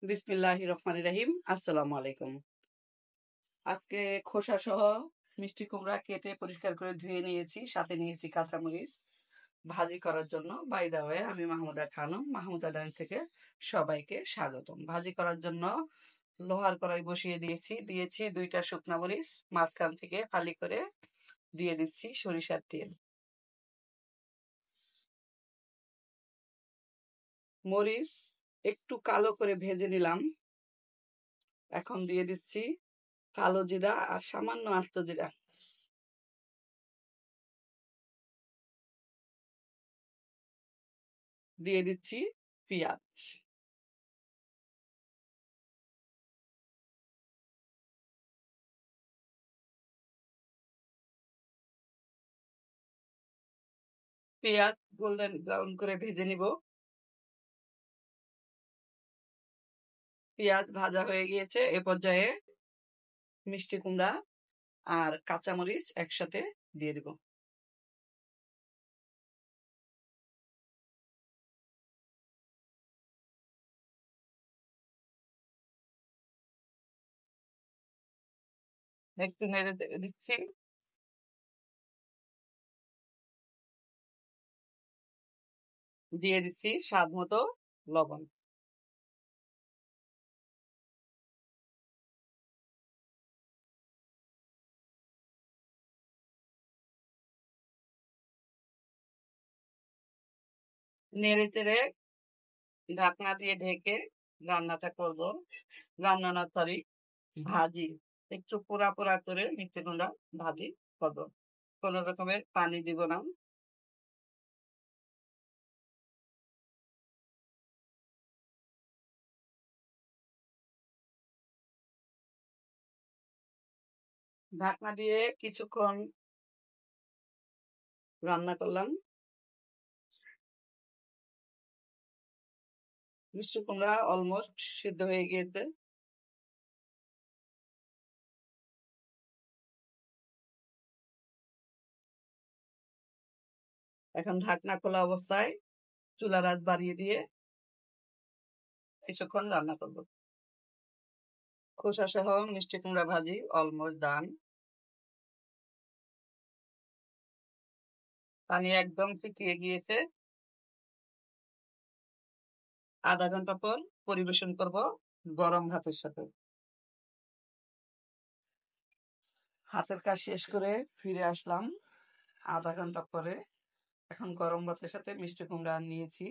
বিসমিল্লাহির রহমানির রহিম। আসসালামু আলাইকুম। আজকে খোসা সহ মিষ্টি কুমড়া কেটে পরিষ্কার করে ধুয়ে নিয়েছি, সাথে নিয়েছি কাঁচামরিচ ভাজি করার জন্য। বাই দা ওয়ে, আমি মাহমুদা খানম, মাহমুদা ডাইন থেকে সবাইকে স্বাগতম। ভাজি করার জন্য লোহার কড়াই বসিয়ে দিয়েছি 2টা শুকনা মরিচ, মাঝখান থেকে ফালি করে দিয়ে দিচ্ছি সরিষার তেল। মরিচ একটু কালো করে ভেজে নিলাম। এখন দিয়ে দিচ্ছি কালো জিরা আর সামান্য আস্ত জিরা। দিয়ে দিচ্ছি পেঁয়াজ। পেঁয়াজ গোল্ডেন ব্রাউন করে ভেজে নিব। পেঁয়াজ ভাজা হয়ে গিয়েছে, এ পর্যায়ে মিষ্টি কুমড়া আর কাঁচামরিচ একসাথে দিয়ে দিব। একটু নেড়ে দিচ্ছি। দিয়ে দিচ্ছি স্বাদ মতো লবণ। নেড়ে চেড়ে ঢাকনা দিয়ে ঢেকে রান্নাটা করব। রান্না না, সরি, ভাজি। একটু পোড়া পোড়া করে মিষ্টি কুমড়া ভাজি করবো। কোনো রকমের পানি দিব না। ঢাকনা দিয়ে কিছুক্ষণ রান্না করলাম। মিষ্টি কুমড়া অলমোস্ট সিদ্ধ হয়ে গিয়েছে। এখন ঢাকনা খোলা অবস্থায় চুলার আঁচ বাড়িয়ে দিয়ে কিছুক্ষণ রান্না করব। খোসা সহ মিষ্টি কুমড়া ভাজি অলমোস্ট ডান। পানি একদম শুকিয়ে গিয়েছে। আধা ঘন্টা পর পরিবেশন করব গরম ভাতের সাথে। হাতের কাজ শেষ করে ফিরে আসলাম আধা ঘন্টা পরে। এখন গরম ভাতের সাথে মিষ্টি কুমড়া নিয়েছি।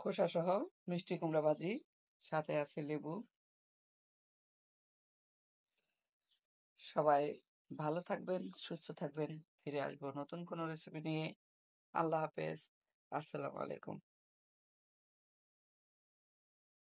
খোসা সহ মিষ্টি কুমড়া ভাজি, সাথে আছে লেবু। সবাই ভালো থাকবেন, সুস্থ থাকবেন। ফিরে আসবো নতুন কোনো রেসিপি নিয়ে। আল্লাহ হাফেজ। আসসালামু আলাইকুম।